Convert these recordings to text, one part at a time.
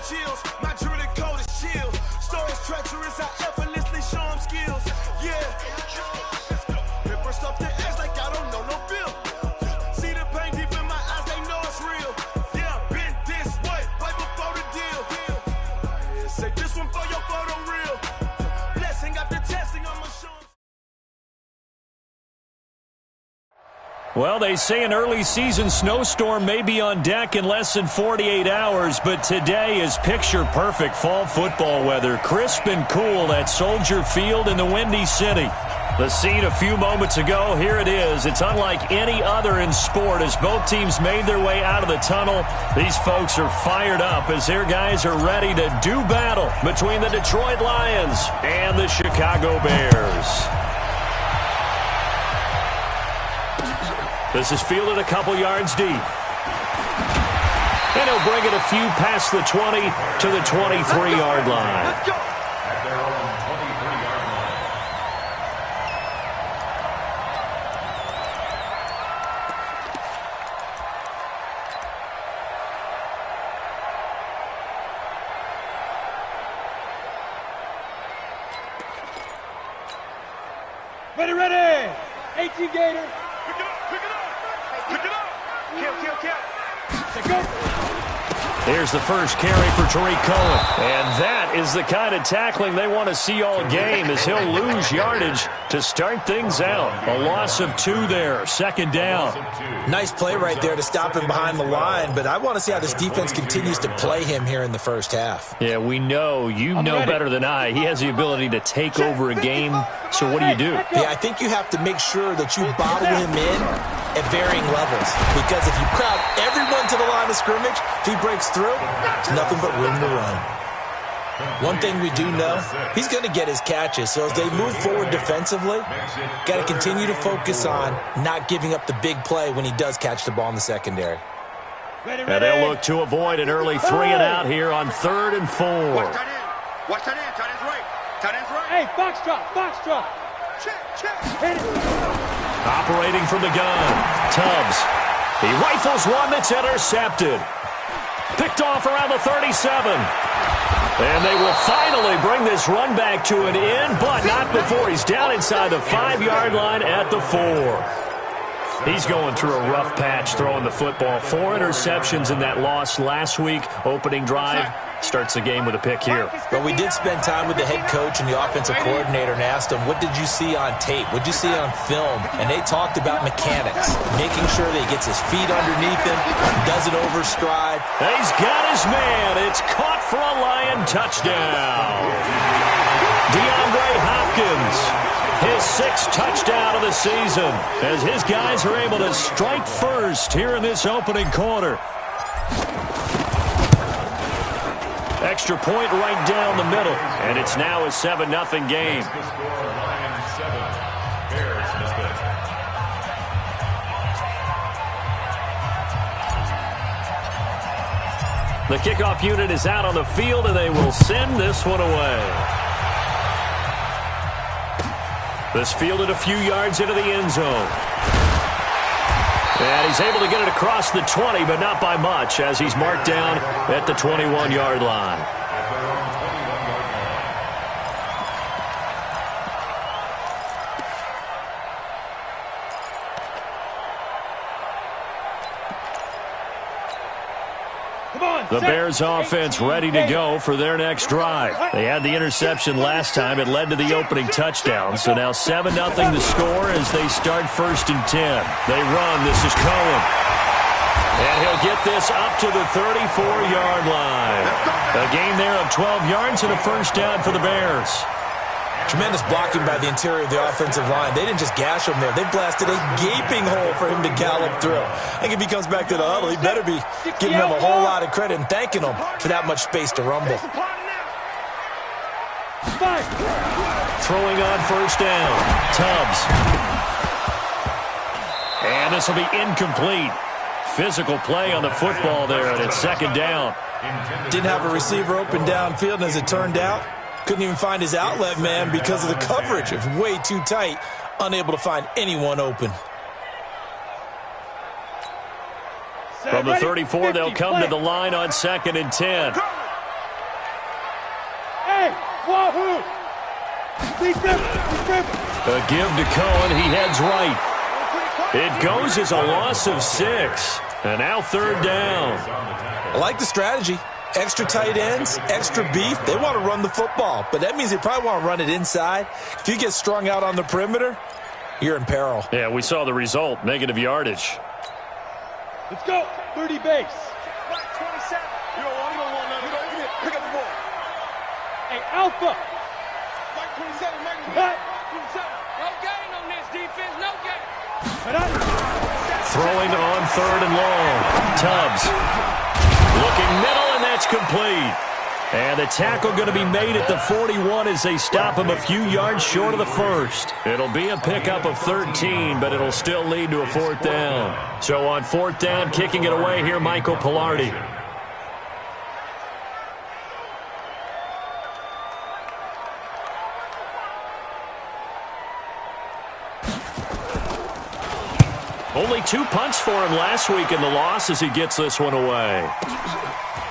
chills. My drilling code is chill. Stories treacherous, I effortlessly show them skills. Yeah. Pepper stuff the edge like I don't know no bill. See the pain deep in my eyes, they know it's real. Yeah, been this way, right before the deal. Yeah, say this one for your photo real. Blessing after testing on my show. Well, they say an early season snowstorm may be on deck in less than 48 hours, but today is picture-perfect fall football weather. Crisp and cool at Soldier Field in the Windy City. The scene a few moments ago, here it is. It's unlike any other in sport as both teams made their way out of the tunnel. These folks are fired up as their guys are ready to do battle between the Detroit Lions and the Chicago Bears. This is fielded a couple yards deep. And he'll bring it a few past the 20 to the 23-yard line. Let's go. At their own 23-yard line. Ready. 18 Gator. Here's the first carry for Tariq Cohen. And that is the kind of tackling they want to see all game as he'll lose yardage to start things out. A loss of 2 there, second down. Nice play right there to stop him behind the line, but I want to see how this defense continues to play him here in the first half. Yeah, we know, you know better than I. He has the ability to take over a game, so what do? Yeah, I think you have to make sure that you bottle him in at varying levels, because if you crowd everyone to the line of scrimmage, if he breaks through, it's nothing but room to run. One thing we do know, he's going to get his catches, so as they move forward defensively, got to continue to focus on not giving up the big play when he does catch the ball in the secondary. And they'll look to avoid an early 3 and out here on 3rd and 4. Watch that in. Tight end's right. Tight end's right. Hey, box drop. Check. Hit it. Operating from the gun, Tubbs. He rifles one that's intercepted. Picked off around the 37. And they will finally bring this run back to an end, but not before he's down inside the 5-yard line at the 4. He's going through a rough patch throwing the football. 4 interceptions in that loss last week. Opening drive starts the game with a pick here. But we did spend time with the head coach and the offensive coordinator and asked him, what did you see on tape? What did you see on film? And they talked about mechanics, making sure that he gets his feet underneath him, doesn't overstride. He's got his man. It's caught for a Lion touchdown. DeAndre Hopkins, his 6th touchdown of the season, as his guys are able to strike first here in this opening quarter. Extra point right down the middle, and it's now a 7-0 game. The kickoff unit is out on the field, and they will send this one away. This fielded a few yards into the end zone. And he's able to get it across the 20, but not by much, as he's marked down at the 21-yard line. The Bears offense ready to go for their next drive. They had the interception last time. It led to the opening touchdown. So now 7-0 the score as they start 1st and 10. They run. This is Cohen. And he'll get this up to the 34-yard line. A gain there of 12 yards and a first down for the Bears. Tremendous blocking by the interior of the offensive line. They didn't just gash him there. They blasted a gaping hole for him to gallop through. I think if he comes back to the huddle, he better be giving him a whole lot of credit and thanking him for that much space to rumble. Throwing on first down, Tubbs. And this will be incomplete. Physical play on the football there, and it's 2nd down. Didn't have a receiver open downfield, and as it turned out, couldn't even find his outlet man because of the coverage. It was way too tight, unable to find anyone open. From the 34, they'll come to the line on 2nd and 10. A give to Cohen. He heads right. It goes as a loss of 6. And now third down. I like the strategy. Extra tight ends, extra beef. They want to run the football, but that means they probably want to run it inside. If you get strung out on the perimeter, you're in peril. Yeah, we saw the result. Negative yardage. Let's go. 30 base. Right, 27. You don't want it. Pick up the ball. Hey, Alpha. Right, 27. Cut. 27. No gain on this defense. No gain. Throwing on third and long. Tubbs. Looking middle, and that's complete. And the tackle going to be made at the 41 as they stop him a few yards short of the first. It'll be a pickup of 13, but it'll still lead to a fourth down. So on fourth down, kicking it away here, Michael Palardy. Only 2 punts for him last week in the loss as he gets this one away.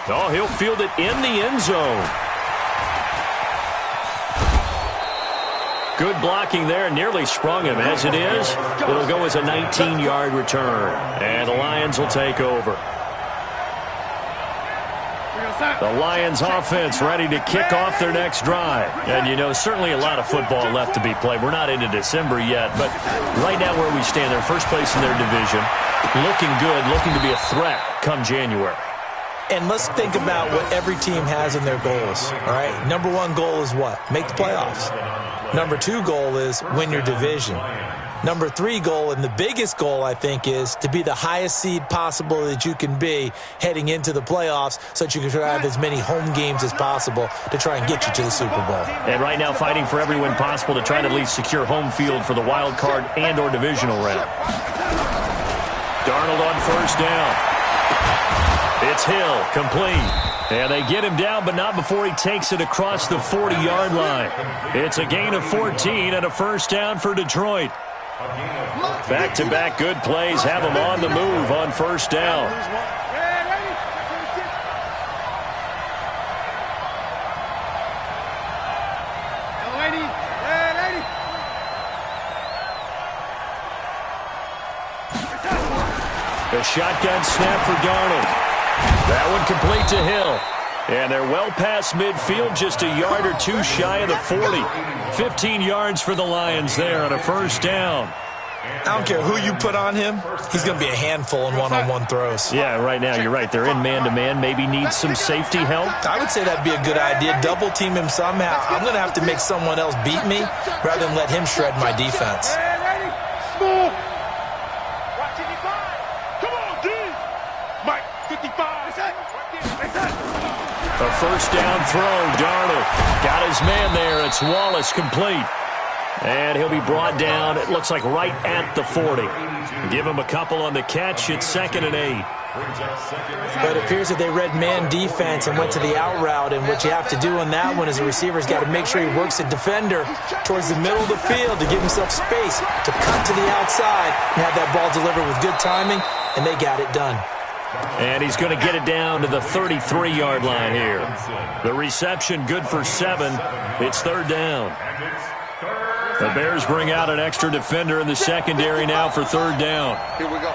Oh, he'll field it in the end zone. Good blocking there, nearly sprung him. As it is, it'll go as a 19-yard return. And the Lions will take over. The Lions offense ready to kick off their next drive. And, you know, certainly a lot of football left to be played. We're not into December yet, but right now where we stand, they're first place in their division. Looking good, looking to be a threat come January. And let's think about what every team has in their goals, all right? Number 1 goal is what? Make the playoffs. Number 2 goal is win your division. Number 3 goal, and the biggest goal, I think, is to be the highest seed possible that you can be heading into the playoffs so that you can have as many home games as possible to try and get you to the Super Bowl. And right now fighting for every win possible to try to at least secure home field for the wild card and or divisional round. Darnold on first down. It's Hill, complete. And they get him down, but not before he takes it across the 40-yard line. It's a gain of 14 and a first down for Detroit. Back-to-back good plays have him on the move on first down. A shotgun snap for Darnold. That one complete to Hill. And they're well past midfield, just a yard or 2 shy of the 40. 15 yards for the Lions there on a first down. I don't care who you put on him. He's going to be a handful in one-on-one throws. Yeah, right now you're right. They're in man-to-man. Maybe need some safety help. I would say that'd be a good idea. Double team him somehow. I'm going to have to make someone else beat me rather than let him shred my defense. A first down throw. Darnold got his man there. It's Wallace complete. And he'll be brought down, it looks like right at the 40. Give him a couple on the catch. It's 2nd and 8. But it appears that they read man defense and went to the out route. And what you have to do on that one is the receiver's got to make sure he works the defender towards the middle of the field to give himself space to cut to the outside and have that ball delivered with good timing. And they got it done. And he's going to get it down to the 33-yard line here. The reception good for 7. It's third down. The Bears bring out an extra defender in the secondary now for third down. Here we go.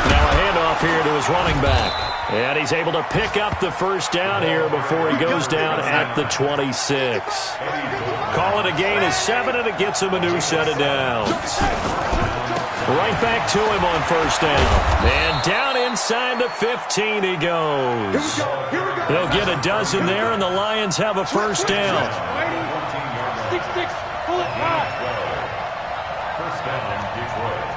Now a handoff here to his running back. And he's able to pick up the first down here before he goes down at the 26. Call it a gain of 7, and it gets him a new set of downs. Right back to him on first down. And down inside the 15 he goes. He'll get a dozen there, and the Lions have a first down. 6-6, pull it high. First down, Detroit.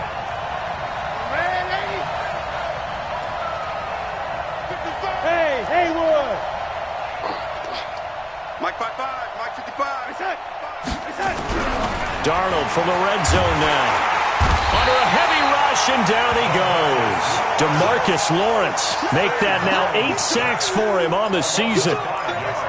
Hey, Haywood. Mike 5-5, Mike 55. Darnold from the red zone now. Under a heavy rush, and down he goes. DeMarcus Lawrence make that now 8 sacks for him on the season.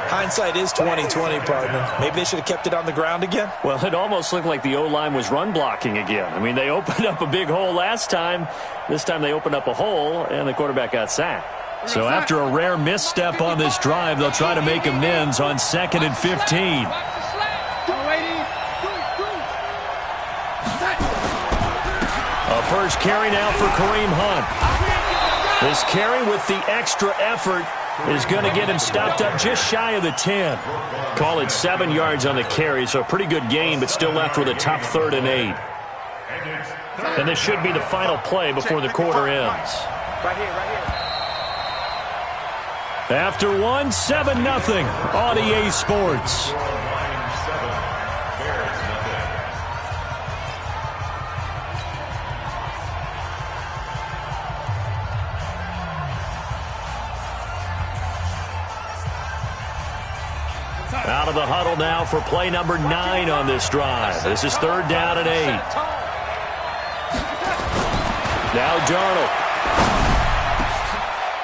Hindsight is 20/20, partner. Maybe they should have kept it on the ground again. Well, it almost looked like the O-line was run blocking again. I mean, they opened up a big hole last time. This time they opened up a hole, and the quarterback got sacked. So after a rare misstep on this drive, they'll try to make amends on 2nd and 15. A first carry now for Kareem Hunt. This carry with the extra effort is going to get him stopped up just shy of the 10. Call it 7 yards on the carry, so a pretty good gain, but still left with a tough 3rd and 8. And this should be the final play before the quarter ends. Right here. After 1, 7-0 on EA Sports. Out of the huddle now for play number 9 on this drive. This is 3rd down and 8. Now Darnold.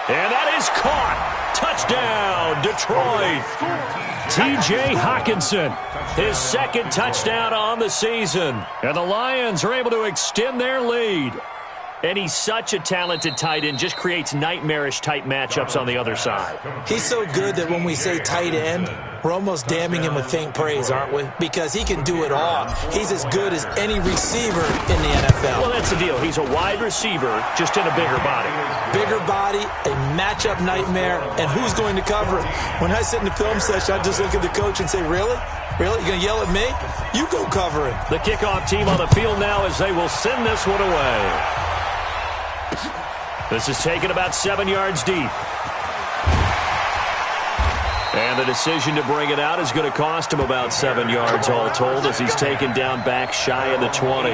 And that is caught. Touchdown, Detroit. T.J. Hockenson, his 2nd touchdown on the season. And the Lions are able to extend their lead. And he's such a talented tight end, just creates nightmarish-type matchups on the other side. He's so good that when we say tight end, we're almost damning him with faint praise, aren't we? Because he can do it all. He's as good as any receiver in the NFL. Well, that's the deal. He's a wide receiver, just in a bigger body. Bigger body, a matchup nightmare, and who's going to cover it? When I sit in the film session, I just look at the coach and say, really? Really? You're going to yell at me? You go cover him. The kickoff team on the field now as they will send this one away. This is taken about 7 yards deep. And the decision to bring it out is going to cost him about 7 yards all told as he's taken down back shy of the 20.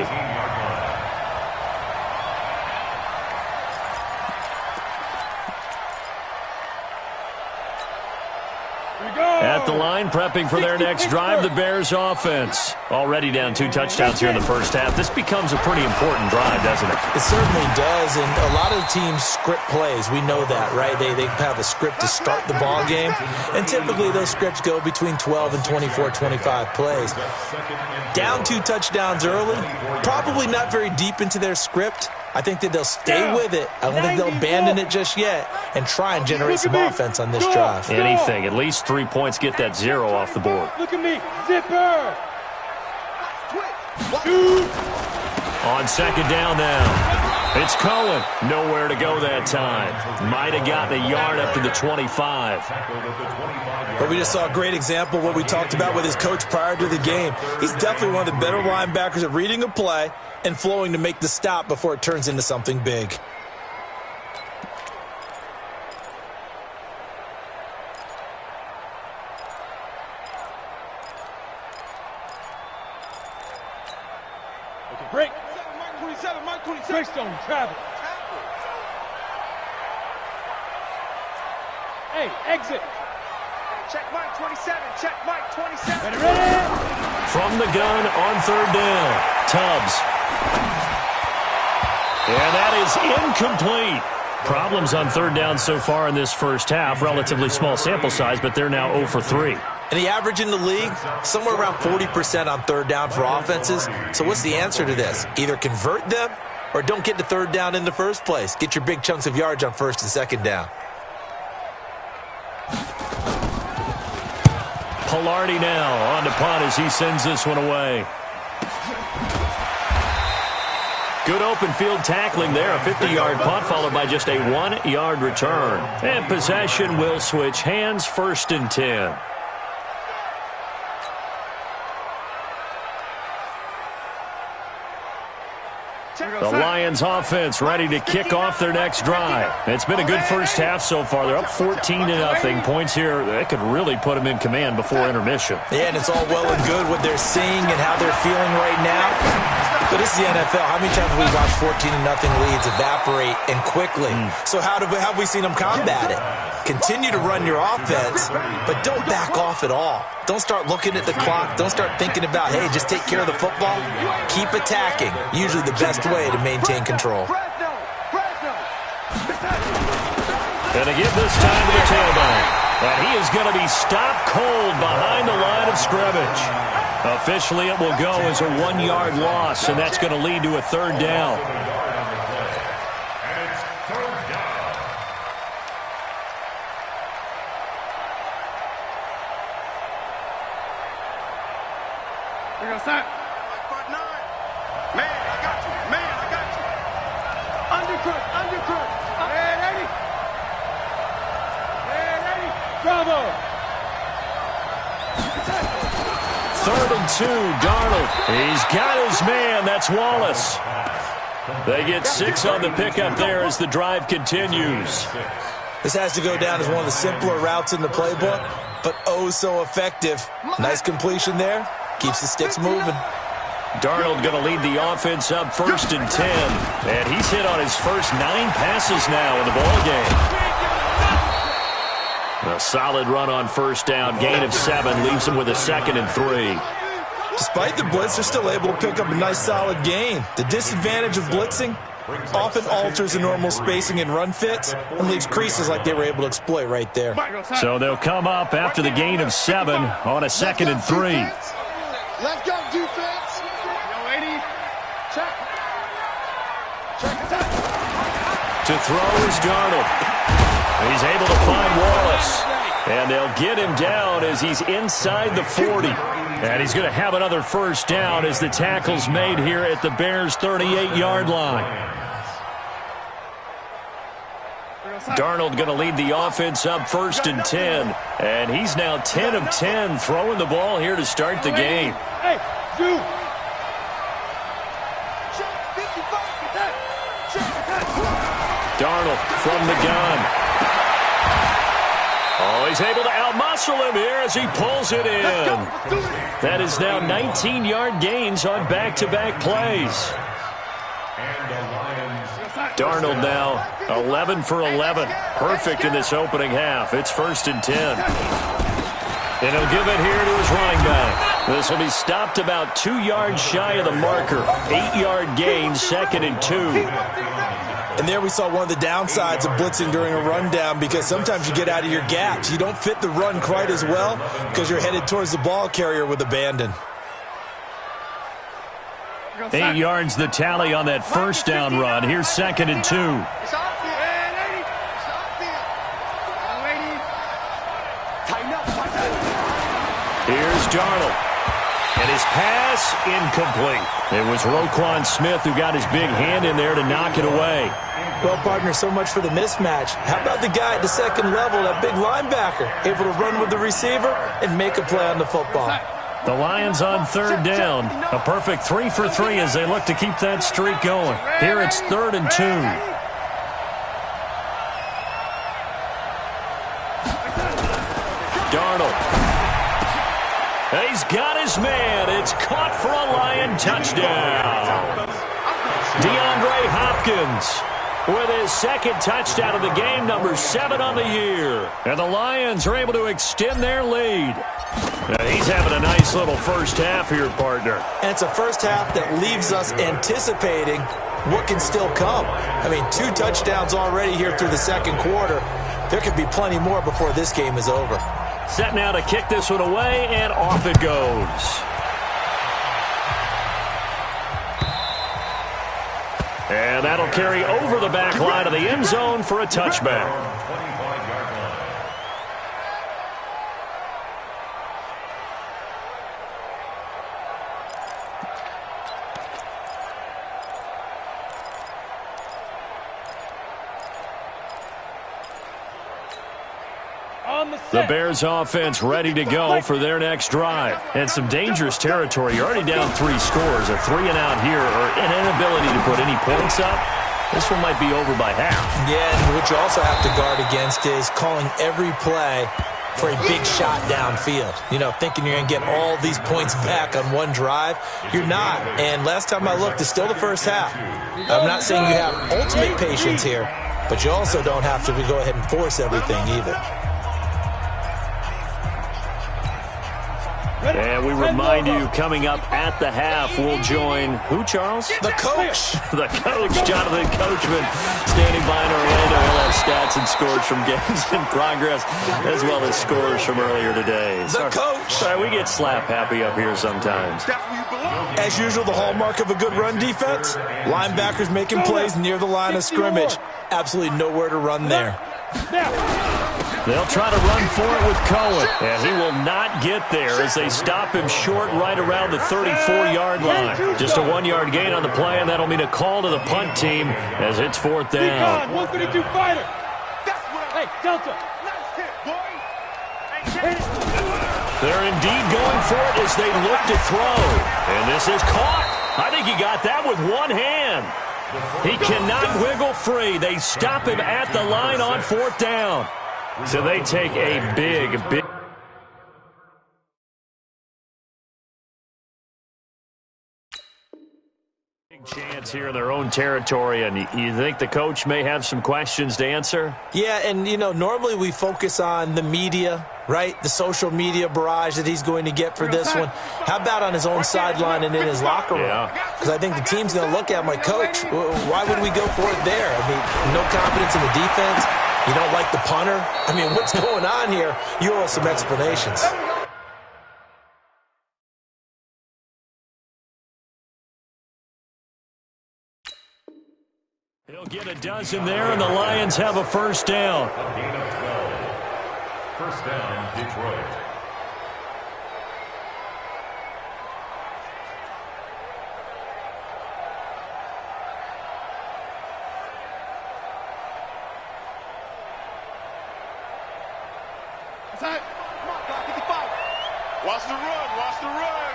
At the line, prepping for their next drive, the Bears offense. Already down 2 touchdowns here in the first half. This becomes a pretty important drive, doesn't it? It certainly does, and a lot of teams script plays. We know that, right? They have a script to start the ball game, and typically those scripts go between 12 and 24, 25 plays. Down 2 touchdowns early, probably not very deep into their script. I think that they'll stay with it. I don't think they'll abandon it just yet and try and generate some offense on this drive. Anything. At least 3 points, get that 0 off the board. Look at me. Zipper. On 2nd down now. It's Cohen. Nowhere to go that time. Might have gotten a yard up to the 25. But we just saw a great example of what we talked about with his coach prior to the game. He's definitely one of the better linebackers at reading a play and flowing to make the stop before it turns into something big. Break. Mark 27. Breakstone, travel. Hey, exit. Check Mike 27. Check Mike 27. Ready? From the gun on 3rd down. Tubbs. And that is incomplete. Problems on 3rd down so far in this first half. Relatively small sample size, but they're now 0 for 3. And the average in the league, somewhere around 40% on 3rd down for offenses. So what's the answer to this? Either convert them or don't get to 3rd down in the first place. Get your big chunks of yards on 1st and 2nd down. Palardy now on to punt as he sends this one away. Good open field tackling there. A 50-yard punt followed by just a 1-yard return. And possession will switch hands, 1st and 10. The Lions offense ready to kick off their next drive. It's been a good first half so far. They're up 14-0. Points here, that could really put them in command before intermission. Yeah, and it's all well and good what they're seeing and how they're feeling right now. But this is the NFL. How many times have we watched 14-0 leads evaporate and quickly? So how have we seen them combat it? Continue to run your offense, but don't back off at all. Don't start looking at the clock. Don't start thinking about, hey, just take care of the football. Keep attacking. Usually the best way to maintain control. And to give this time to the tailback. And he is going to be stopped cold behind the line of scrimmage. Officially, it will go as a 1-yard loss, and that's going to lead to a 3rd down. front 9. Man, I got you. Man, I got you. Undercut, undercut. Hey, ready? Hey, ready? Bravo. 3rd and 2, Darnold. He's got his man. That's Wallace. They get 6 on the pickup there as the drive continues. This has to go down as one of the simpler routes in the playbook, but oh so effective. Nice completion there. Keeps the sticks moving. Darnold going to lead the offense up 1st and 10. And he's hit on his first 9 passes now in the ballgame. A solid run on 1st down. Gain of 7 leaves him with a 2nd and 3. Despite the blitz, they're still able to pick up a nice solid gain. The disadvantage of blitzing often alters the normal spacing and run fits and leaves creases like they were able to exploit right there. So they'll come up after the gain of 7 on a 2nd and 3. Let's go, defense. Yo, 80. Check. To throw is Darnold. He's able to find Wallace. And they'll get him down as he's inside the 40. And he's going to have another 1st down as the tackle's made here at the Bears' 38-yard line. Darnold going to lead the offense up 1st and 10. And he's now 10 of 10 throwing the ball here to start the game. Hey, do. Darnold from the gun. Oh, he's able to outmuscle him here as he pulls it in. That is now 19-yard gains on back-to-back plays. Darnold now 11 for 11. Perfect in this opening half. It's 1st and 10. And he'll give it here to his running back. This will be stopped about 2 yards shy of the marker. 8-yard gain, 2nd and 2. And there we saw one of the downsides of blitzing during a rundown, because sometimes you get out of your gaps. You don't fit the run quite as well because you're headed towards the ball carrier with abandon. 8 yards the tally on that 1st down run. Here's 2nd and 2. Here's Darnold. And his pass incomplete. It was Roquan Smith who got his big hand in there to knock it away. Well, partner, so much for the mismatch. How about the guy at the 2nd level, that big linebacker, able to run with the receiver and make a play on the football? The Lions on 3rd down. A perfect 3 for 3 as they look to keep that streak going. Here it's 3rd and 2. Darnold. He's got his man. It's caught for a Lion touchdown. DeAndre Hopkins with his 2nd touchdown of the game, number 7 on the year. And the Lions are able to extend their lead. Now he's having a nice little 1st half here, partner. And it's a 1st half that leaves us anticipating what can still come. I mean, 2 touchdowns already here through the 2nd quarter. There could be plenty more before this game is over. Set now to kick this one away, and off it goes. And that'll carry over the back line of the end zone for a touchback. The Bears offense ready to go for their next drive. And some dangerous territory. You're already down 3 scores. A 3-and-out here, or an inability to put any points up. This one might be over by half. Yeah, and what you also have to guard against is calling every play for a big shot downfield. You know, thinking you're going to get all these points back on one drive. You're not. And last time I looked, it's still the 1st half. I'm not saying you have ultimate patience here, but you also don't have to go ahead and force everything either. And we remind you, coming up at the half, we'll join who, Charles? The coach. The coach, Jonathan Coachman, standing by in Orlando. He'll have stats and scores from games in progress, as well as scores from earlier today. The coach. Sorry, we get slap happy up here sometimes. As usual, the hallmark of a good run defense, linebackers making plays near the line of scrimmage. Absolutely nowhere to run there. They'll try to run for it with Cohen. And he will not get there as they stop him short right around the 34-yard line. Just a 1-yard gain on the play, and that'll mean a call to the punt team as it's 4th down. 152 fighter. Hey, Delta. They're indeed going for it as they look to throw. And this is caught. I think he got that with one hand. He cannot wiggle free. They stop him at the line on 4th down. So they take a big chance here in their own territory, and you think the coach may have some questions to answer? Yeah, and, normally we focus on the media, right? The social media barrage that he's going to get for this one. How about on his own sideline and in his locker room? Because I think the team's going to look at him like, Coach, why would we go for it there? I mean, no confidence in the defense. You don't like the punter? I mean, what's going on here? You owe us some explanations. He'll get a dozen there, and the Lions have a 1st down. 1st down, Detroit. Watch the run. Watch the run.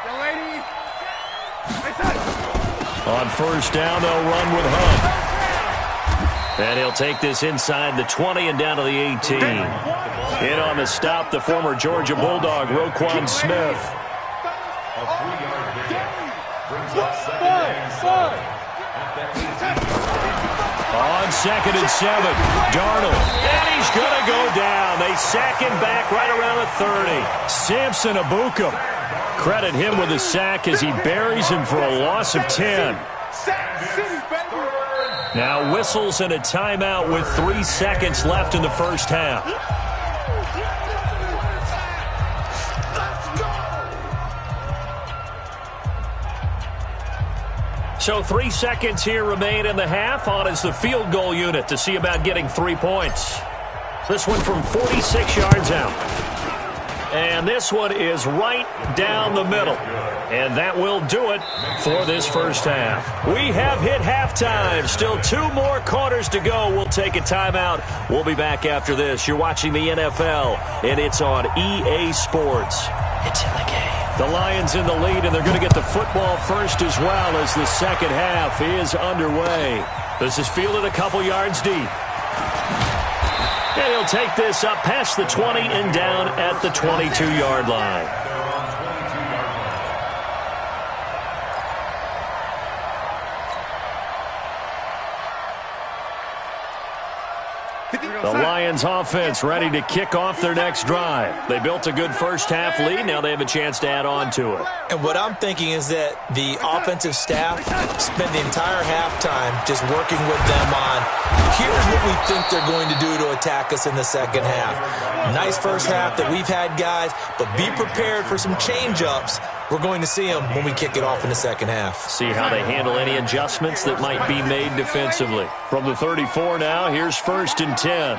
Young lady. On 1st down, they'll run with Hunt. And he'll take this inside the 20 and down to the 18. In on the stop, the former Georgia Bulldog, Roquan Smith. A 3-yard gain brings up 2nd and 7. On 2nd and 7, Darnold. And he's going to go down. They sack him back right around the 30. Samson Abuka. Credit him with a sack as he buries him for a loss of 10. Now whistles and a timeout with 3 seconds left in the 1st half. So 3 seconds here remain in the half. On is the field goal unit to see about getting 3 points. This one from 46 yards out. And this one is right down the middle. And that will do it for this 1st half. We have hit halftime. Still 2 more quarters to go. We'll take a timeout. We'll be back after this. You're watching the NFL, and it's on EA Sports. It's in the game. The Lions in the lead, and they're going to get the football first as well as the 2nd half is underway. This is fielded a couple yards deep. And he'll take this up past the 20 and down at the 22-yard line. The Lions offense ready to kick off their next drive. They built a good 1st half lead. Now they have a chance to add on to it. And what I'm thinking is that the offensive staff spend the entire halftime just working with them on, here's what we think they're going to do to attack us in the 2nd half. Nice 1st half that we've had, guys, but be prepared for some change-ups. We're going to see them when we kick it off in the 2nd half. See how they handle any adjustments that might be made defensively. From the 34 now, here's 1st and 10.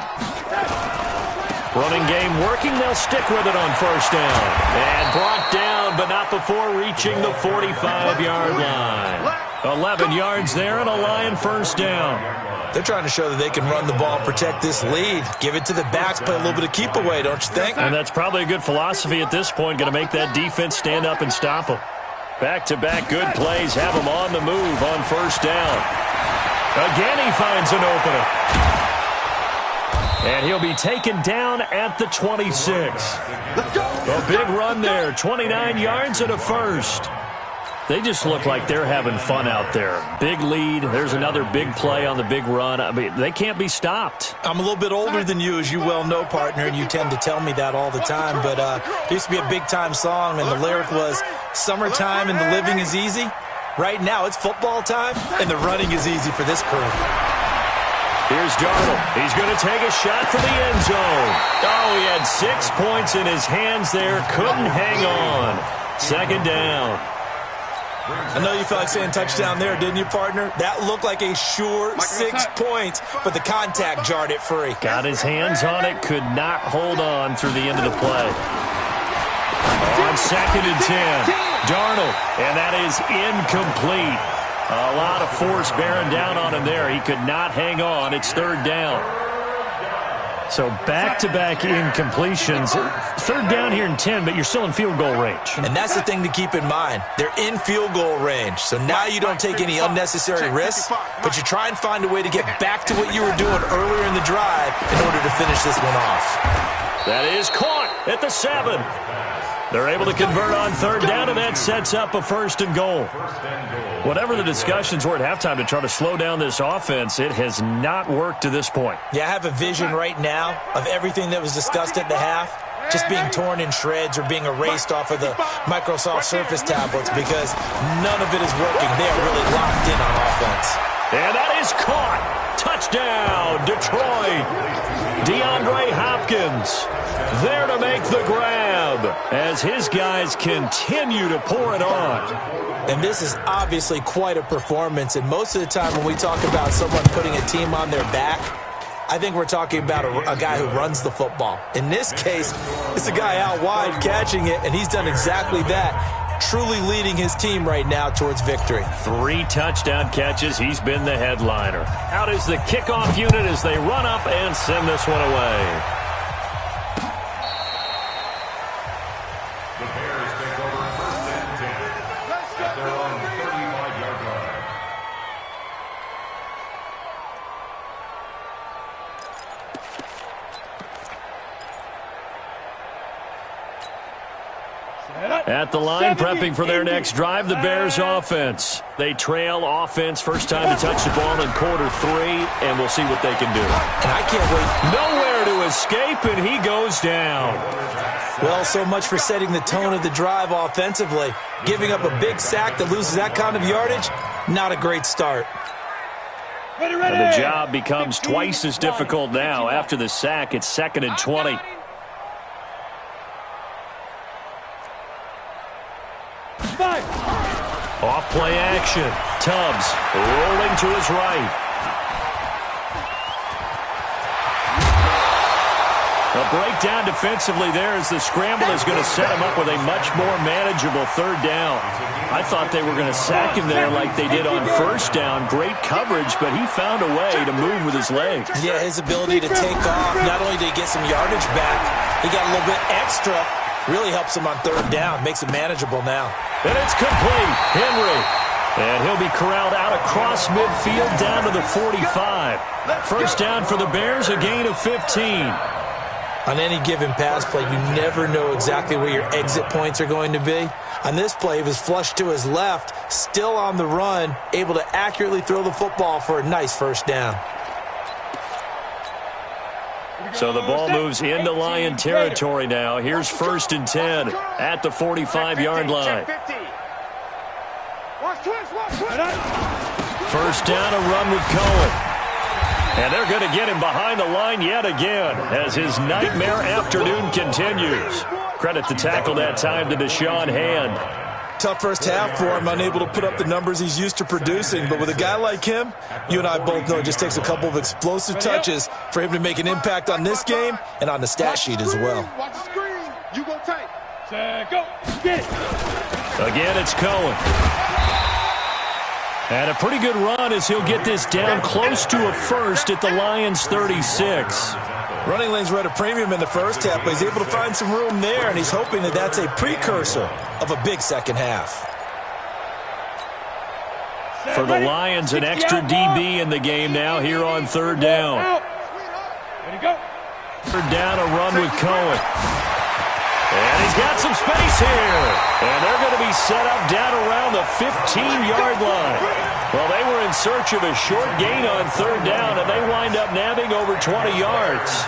Running game working. They'll stick with it on 1st down. And brought down, but not before reaching the 45-yard line. 11 yards there and a Lion 1st down. They're trying to show that they can run the ball and protect this lead. Give it to the backs, play a little bit of keep away, don't you think? And that's probably a good philosophy at this point. Going to make that defense stand up and stop them. Back-to-back good plays have them on the move on 1st down. Again, he finds an opener. And he'll be taken down at the 26. A big run there, 29 yards and a 1st. They just look like they're having fun out there. Big lead. There's another big play on the big run. I mean, they can't be stopped. I'm a little bit older than you, as you well know, partner, and you tend to tell me that all the time. But there used to be a big-time song, and the lyric was, "Summertime and the living is easy." Right now, it's football time, and the running is easy for this crew. Here's Darnold. He's going to take a shot for the end zone. Oh, he had 6 points in his hands there. Couldn't hang on. 2nd down. I know you felt like saying touchdown there, didn't you, partner? That looked like a sure 6 points, but the contact jarred it free. Got his hands on it, could not hold on through the end of the play. On 2nd and 10, Darnold, and that is incomplete. A lot of force bearing down on him there. He could not hang on. It's 3rd down. So back-to-back incompletions. 3rd down here in 10, but you're still in field goal range. And that's the thing to keep in mind. They're in field goal range. So now you don't take any unnecessary risks, but you try and find a way to get back to what you were doing earlier in the drive in order to finish this one off. That is caught at the 7. They're able to convert on 3rd down, and that sets up a 1st and goal. Whatever the discussions were at halftime to try to slow down this offense, it has not worked to this point. Yeah, I have a vision right now of everything that was discussed at the half just being torn in shreds or being erased off of the Microsoft Surface tablets because none of it is working. They are really locked in on offense. And that is caught. Touchdown, Detroit. DeAndre Hopkins there to make the grab as his guys continue to pour it on. And this is obviously quite a performance. And most of the time when we talk about someone putting a team on their back, I think we're talking about a guy who runs the football. In this case, it's a guy out wide catching it, and he's done exactly that, truly leading his team right now towards victory. 3 touchdown catches. He's been the headliner. Out is the kickoff unit as they run up and send this one away. The Bears take over 1st and 10 at their own 35-yard line. At the line, prepping for their next drive, the Bears offense. They trail offense, first time to touch the ball in quarter 3, and we'll see what they can do. And I can't wait. Nowhere to escape, and he goes down. Well, so much for setting the tone of the drive offensively. Giving up a big sack that loses that kind of yardage, not a great start. And the job becomes twice as difficult now. After the sack, it's 2nd and 20. Off play action. Tubbs rolling to his right. A breakdown defensively there as the scramble is going to set him up with a much more manageable 3rd down. I thought they were going to sack him there like they did on 1st down. Great coverage, but he found a way to move with his legs. Yeah, his ability to take off, not only did he get some yardage back, he got a little bit extra. Really helps him on 3rd down, makes it manageable now. And it's complete. Henry. And he'll be corralled out across midfield down to the 45. 1st down for the Bears, a gain of 15. On any given pass play, you never know exactly where your exit points are going to be. On this play, he was flushed to his left, still on the run, able to accurately throw the football for a nice 1st down. So the ball moves into Lion territory now. Here's 1st and 10 at the 45-yard line. 1st down, a run with Cohen. And they're going to get him behind the line yet again as his nightmare afternoon continues. Credit the tackle that time to Deshaun Hand. Tough first half for him, unable to put up the numbers he's used to producing. But with a guy like him, you and I both know it just takes a couple of explosive touches for him to make an impact on this game and on the stat sheet as well. Watch the screen. You go tight. Go. Get it. Again, it's Cohen. And a pretty good run as he'll get this down close to a 1st at the Lions' 36. Running lanes were at a premium in the first half, but he's able to find some room there, and he's hoping that that's a precursor of a big second half. For the Lions, an extra DB in the game now here on 3rd down. 3rd down, a run with Cohen. And he's got some space here. And they're going to be set up down around the 15-yard line. Well, they were in search of a short gain on 3rd down, and they wind up nabbing over 20 yards.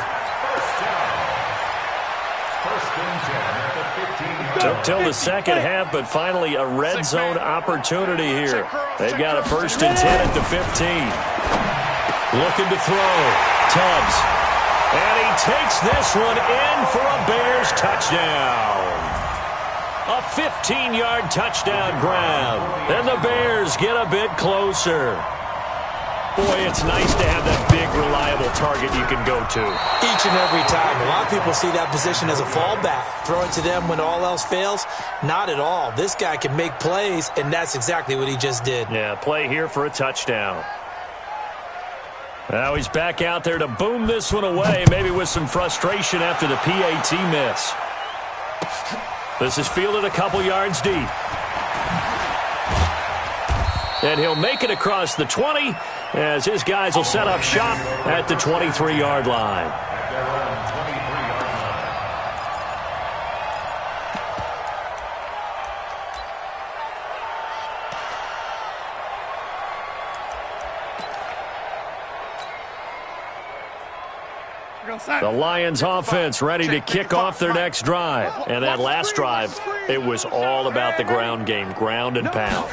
Took till the second half, but finally a red zone opportunity here. They've got a 1st and 10 at the 15. Looking to throw. Tubbs. And he takes this one in for a Bears touchdown. A 15-yard touchdown grab. And the the Bears get a bit closer. Boy, it's nice to have that big, reliable target you can go to. Each and every time. A lot of people see that position as a fallback. Throw it to them when all else fails. Not at all. This guy can make plays, and that's exactly what he just did. Yeah, play here for a touchdown. Now he's back out there to boom this one away, maybe with some frustration after the PAT miss. This is fielded a couple yards deep. And he'll make it across the 20 as his guys will set up shop at the 23-yard line. The Lions offense ready to kick off their next drive. And that last drive, it was all about the ground game, ground and pound.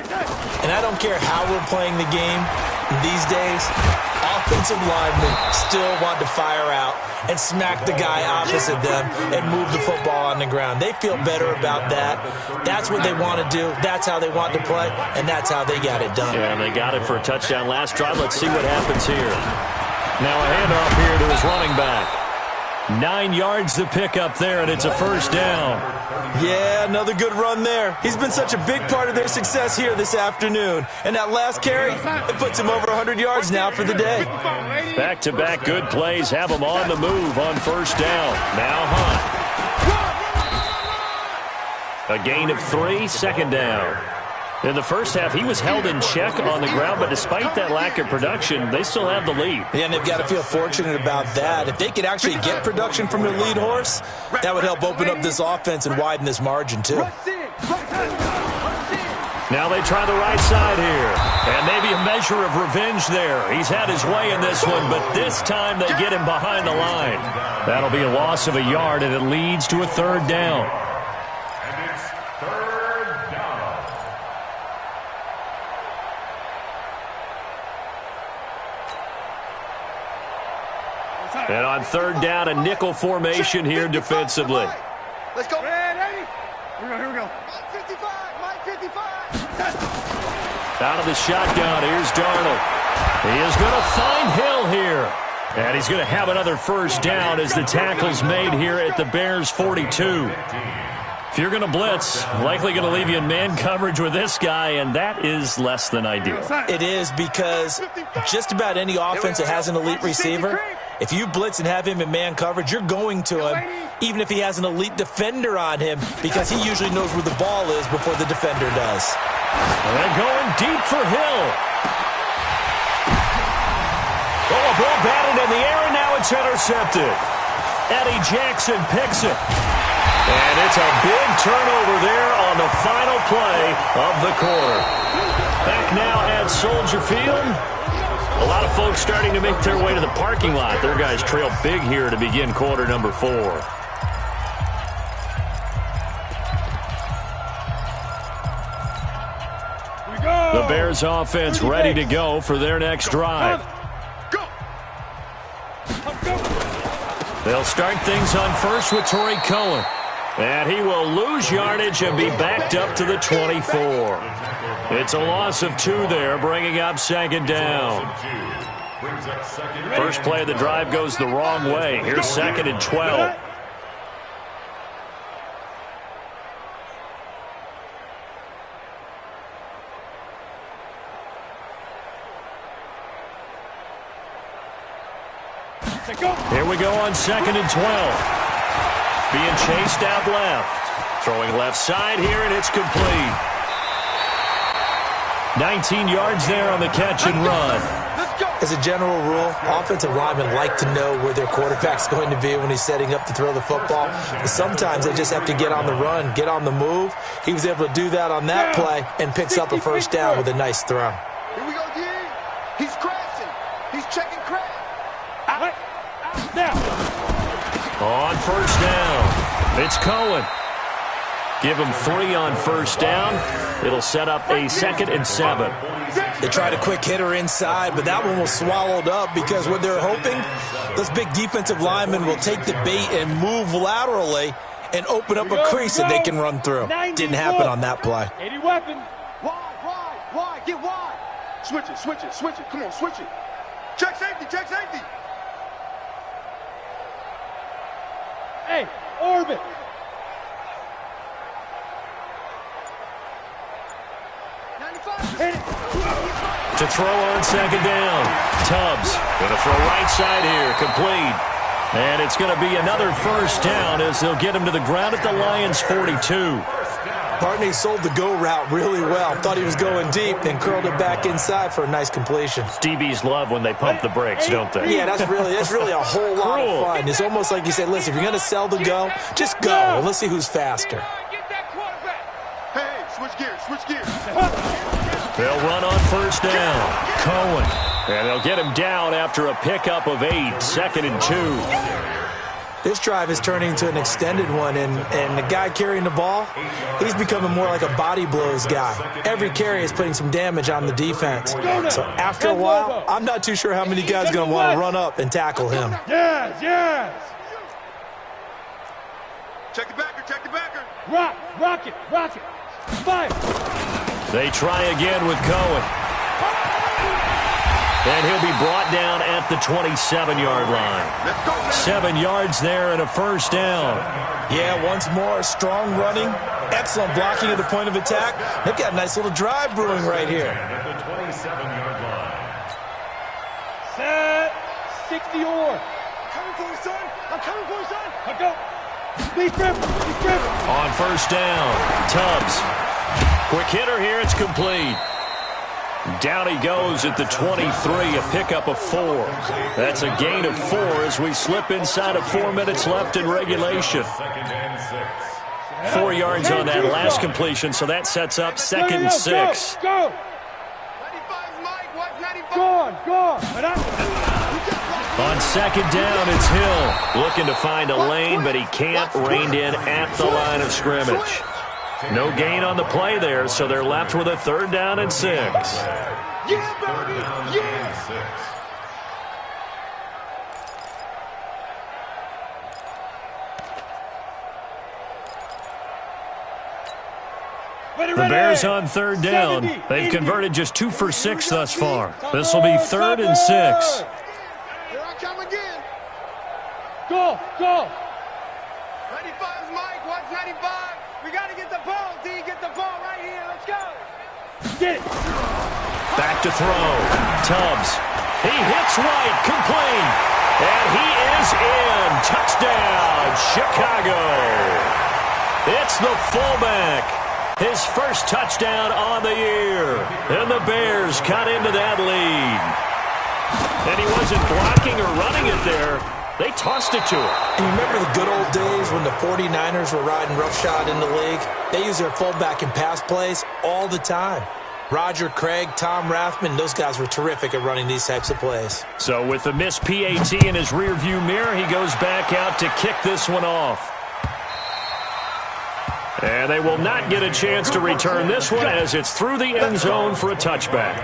And I don't care how we're playing the game these days, offensive linemen still want to fire out and smack the guy opposite them and move the football on the ground. They feel better about that. That's what they want to do. That's how they want to play, and that's how they got it done. Yeah, and they got it for a touchdown last drive. Let's see what happens here. Now a handoff here to his running back. 9 yards to pick up there, and it's a first down. Yeah, another good run there. He's been such a big part of their success here this afternoon. And that last carry, it puts him over 100 yards now for the day. Back-to-back good plays have him on the move on first down. Now Hunt. A gain of 3, second down. In the first half, he was held in check on the ground, but despite that lack of production, they still have the lead. Yeah, and they've got to feel fortunate about that. If they could actually get production from their lead horse, that would help open up this offense and widen this margin, too. Now they try the right side here, and maybe a measure of revenge there. He's had his way in this one, but this time they get him behind the line. That'll be a loss of a yard, and it leads to a third down. And on third down, a nickel formation here defensively. Let's go. Ready? Here we go. 55, Mike 55. Out of the shotgun, here's Darnold. He is going to find Hill here. And he's going to have another first down as the tackle's made here at the Bears' 42. If you're going to blitz, likely going to leave you in man coverage with this guy, and that is less than ideal. It is, because just about any offense that has an elite receiver, if you blitz and have him in man coverage, you're going to him, even if he has an elite defender on him, because he usually knows where the ball is before the defender does. And they're going deep for Hill. Oh, a ball batted in the air, and now it's intercepted. Eddie Jackson picks it. And it's a big turnover there on the final play of the quarter. Back now at Soldier Field. A lot of folks starting to make their way to the parking lot. Their guys trail big here to begin quarter number 4. The Bears offense ready to go for their next drive. They'll start things on first with Torrey Cohen. And he will lose yardage and be backed up to the 24. It's a loss of 2 there, bringing up second down. First play of the drive goes the wrong way. Here's second and 12. Here we go on second and 12. Being chased out left. Throwing left side here, and it's complete. 19 yards there on the catch and run. As a general rule, offensive linemen like to know where their quarterback's going to be when he's setting up to throw the football. But sometimes they just have to get on the run, get on the move. He was able to do that on that play and picks up a first down with a nice throw. Here we go, D. He's crashing. He's checking crash. Now. On first down, it's Cohen. Give him 3 on first down. It'll set up a second and 7. They tried a quick hitter inside, but that one was swallowed up because what they're hoping, those big defensive linemen will take the bait and move laterally and open up a crease that they can run through. Didn't happen on that play. 80 weapon. Switch it, switch it, switch it. Come on, switch it. Check safety, check safety. Hey, orbit. To throw on second down. Tubbs going to throw right side here, complete. And it's going to be another first down as they'll get him to the ground at the Lions' 42. Barney sold the go route really well. Thought he was going deep, then curled it back inside for a nice completion. DBs love when they pump the brakes, don't they? Yeah, that's really a whole lot of fun. It's almost like you said, listen, if you're going to sell the go, just go, and let's see who's faster. Hey, switch gears, switch gears. They'll run on first down. Cohen. And they'll get him down after a pickup of 8, 2nd and 2. This drive is turning into an extended one, and the guy carrying the ball, he's becoming more like a body blows guy. Every carry is putting some damage on the defense. So after a while, I'm not too sure how many guys are going to want to run up and tackle him. Yes, yes. Check the backer, check the backer. Rock it. Fire. They try again with Cohen. And he'll be brought down at the 27-yard line. 7 yards there and a first down. Yeah, once more, strong running, excellent blocking at the point of attack. They've got a nice little drive brewing right here. At the 27-yard line. Set. 60 or. Coming for you, son. I'm coming for you, son. I'll go. Lead grip. On first down, Tubbs. Quick hitter here, it's complete. Down he goes at the 23, a pickup of 4. That's a gain of 4 as we slip inside of 4 minutes left in regulation. 4 yards on that last completion, so that sets up 2nd and 6. Go. 95's Mike, watch 95. Go. On second down, it's Hill looking to find a lane, but he can't. Reined in at the line of scrimmage. No gain on the play there, so they're left with a 3rd down and 6. Yeah, baby. Yeah. The Bears on 3rd down. They've converted just 2 for 6 thus far. This will be 3rd and 6. Here I come again. Go. 95's Mike, watch 95. We got to get the ball, D. Get the ball right here. Let's go. Get it. Back to throw. Tubbs. He hits right, complete. And he is in. Touchdown, Chicago. It's the fullback. His first touchdown on the year. And the Bears cut into that lead. And he wasn't blocking or running it there. They tossed it to him. And you remember the good old days when the 49ers were riding roughshod in the league? They use their fullback in pass plays all the time. Roger Craig, Tom Rathman, those guys were terrific at running these types of plays. So with the missed PAT in his rearview mirror, he goes back out to kick this one off. And they will not get a chance to return this one as it's through the end zone for a touchback.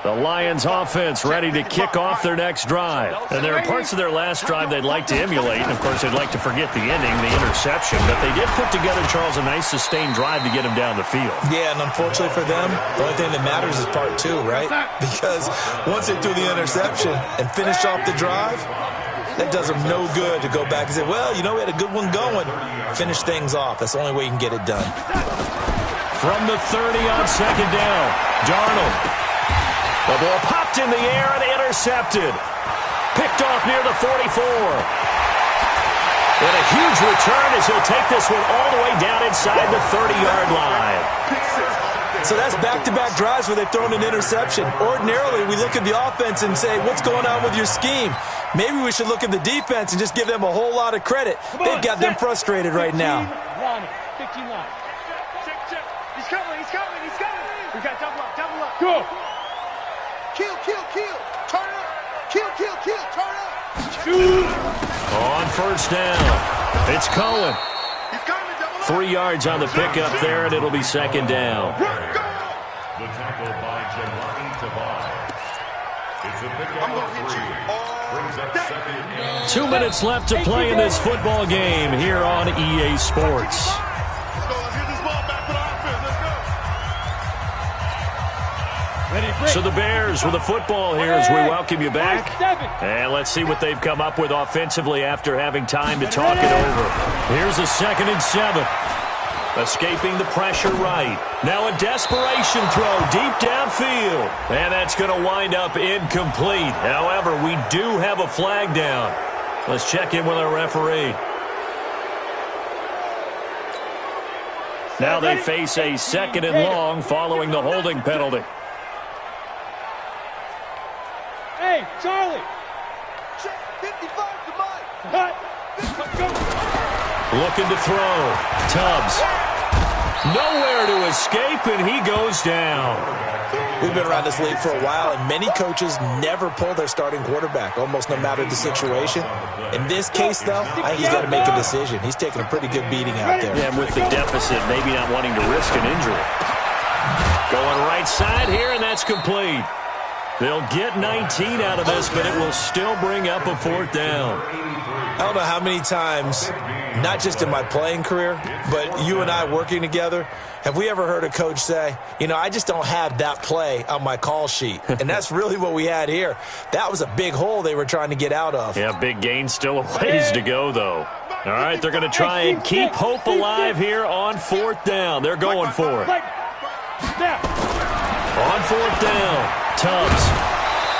The Lions offense ready to kick off their next drive. And there are parts of their last drive they'd like to emulate. And, of course, they'd like to forget the ending, the interception. But they did put together, Charles, a nice sustained drive to get him down the field. Yeah, and unfortunately for them, the only thing that matters is part 2, right? Because once they do the interception and finish off the drive, that does them no good to go back and say, well, you know, we had a good one going. Finish things off. That's the only way you can get it done. From the 30 on second down, Darnold. The ball popped in the air and intercepted. Picked off near the 44. And a huge return as he'll take this one all the way down inside the 30-yard line. So that's back-to-back drives where they've thrown an interception. Ordinarily, we look at the offense and say, what's going on with your scheme? Maybe we should look at the defense and just give them a whole lot of credit. They've got them frustrated right now. 15 line. Check. He's coming. We got double up. Go. Kill. Turn up. Kill. Turn up. On first down, it's Cohen. 3 yards on the pickup there, and it'll be second down. The tackle by Jelani Tavai. It's a pickup of 3. Brings up second and 2 minutes left to play in this football game here on EA Sports. So the Bears with the football here as we welcome you back. And let's see what they've come up with offensively after having time to talk it over. Here's a 2nd and 7. Escaping the pressure right. Now a desperation throw deep downfield. And that's going to wind up incomplete. However, we do have a flag down. Let's check in with our referee. Now they face a 2nd and long following the holding penalty. Hey, Charlie! 55 to Mike! Looking to throw. Tubbs. Nowhere to escape, and he goes down. We've been around this league for a while, and many coaches never pull their starting quarterback, almost no matter the situation. In this case, though, I think he's got to make a decision. He's taking a pretty good beating out there. Yeah, and with the deficit, maybe not wanting to risk an injury. Going right side here, and that's complete. They'll get 19 out of this, but it will still bring up a 4th down. I don't know how many times, not just in my playing career, but you and I working together, have we ever heard a coach say, you know, I just don't have that play on my call sheet. And that's really what we had here. That was a big hole they were trying to get out of. Yeah, big gain, still a ways to go, though. All right, they're going to try and keep hope alive here on 4th down. They're going for it. On 4th down. Tubbs.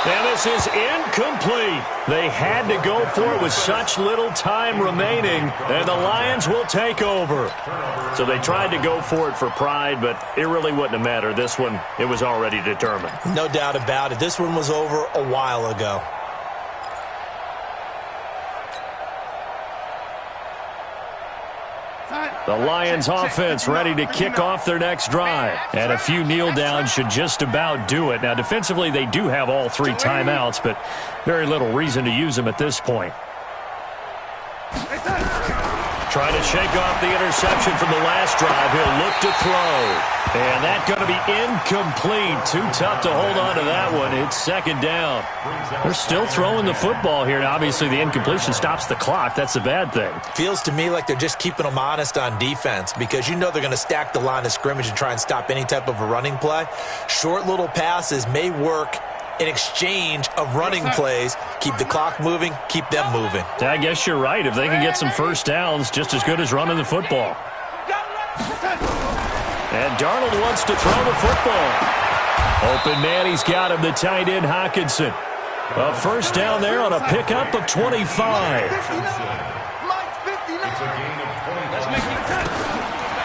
And this is incomplete. They had to go for it with such little time remaining, and the Lions will take over. So they tried to go for it for pride, but it really wouldn't have mattered. This one, it was already determined. No doubt about it. This one was over a while ago. The Lions offense ready to kick off their next drive. And a few kneel downs should just about do it. Now, defensively, they do have all 3 timeouts, but very little reason to use them at this point. Trying to shake off the interception from the last drive. He'll look to throw. And that's going to be incomplete. Too tough to hold on to that one. It's 2nd down. They're still throwing the football here. Now, obviously, the incompletion stops the clock. That's a bad thing. Feels to me like they're just keeping them honest on defense because you know they're going to stack the line of scrimmage and try and stop any type of a running play. Short little passes may work in exchange of running plays. Keep the clock moving, keep them moving. I guess you're right. If they can get some first downs, just as good as running the football. And Darnold wants to throw the football. Open man, he's got him, the tight end Hockenson. A first down there on a pickup of 25.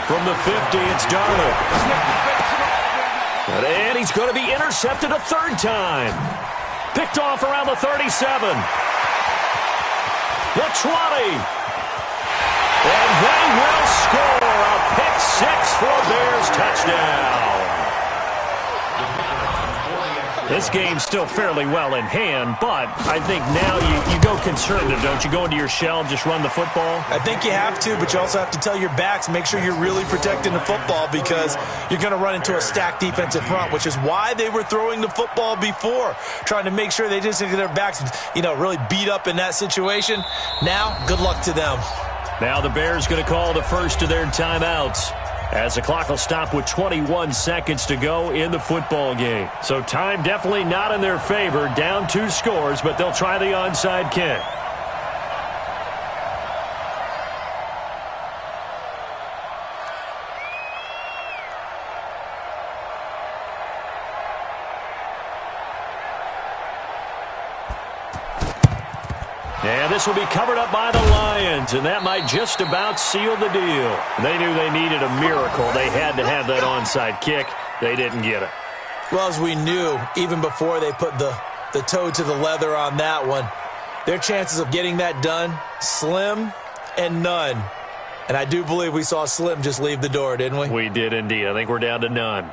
From the 50, it's Darnold. And he's going to be intercepted a 3rd time. Picked off around the 37. The 20. And they will score a pick 6 for a Bears touchdown. This game's still fairly well in hand, but I think now you go conservative, don't you? Go into your shell, just run the football? I think you have to, but you also have to tell your backs, make sure you're really protecting the football because you're going to run into a stacked defensive front, which is why they were throwing the football before, trying to make sure they just get their backs, really beat up in that situation. Now, good luck to them. Now the Bears going to call the first of their timeouts, as the clock will stop with 21 seconds to go in the football game. So time definitely not in their favor. Down 2 scores, but they'll try the onside kick. And this will be covered up by the Lions, and that might just about seal the deal. They knew they needed a miracle. They had to have that onside kick. They didn't get it. Well, as we knew, even before they put the toe to the leather on that one, their chances of getting that done, slim and none. And I do believe we saw Slim just leave the door, didn't we? We did indeed. I think we're down to none.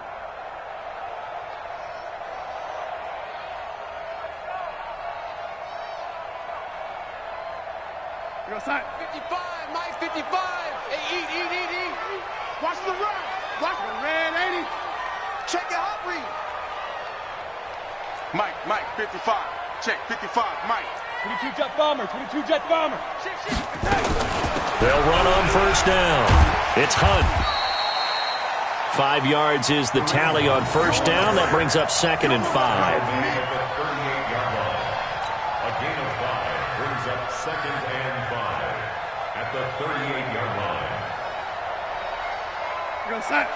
side. 55, Mike, 55. Hey, eat. Watch the run. Watch the Red 80. Check your hot read. Mike, 55. Check, 55, Mike. 22 jet bomber, 22 jet bomber. They'll run on first down. It's Hunt. 5 yards is the tally on first down. That brings up 2nd and 5. A gain of 5 brings up 2nd and 5 at the 38-yard line. Go set.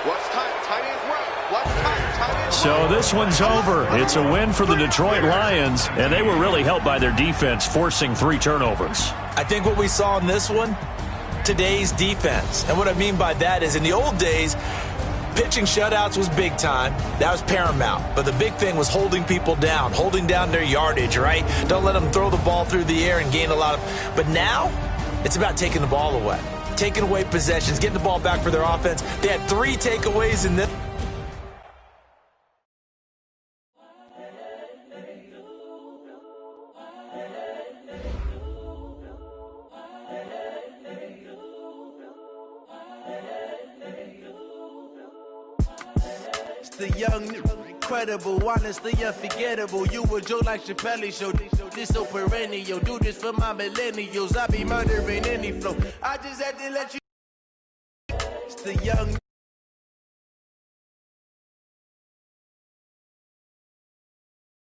What's time? Tight end's right. What's time? Tight end's So this one's over. It's a win for the Detroit Lions, and they were really helped by their defense, forcing 3 turnovers. I think what we saw in this one, today's defense. And what I mean by that is in the old days, pitching shutouts was big time. That was paramount. But the big thing was holding people down, holding down their yardage, right? Don't let them throw the ball through the air and gain a lot of... But now, it's about taking the ball away. Taking away possessions, getting the ball back for their offense. They had 3 takeaways in this. The young, incredible, honestly unforgettable. You a Joe like Chappelle show. This so perennial. Do this for my millennials. I be murdering any flow. I just had to let you. It's the young,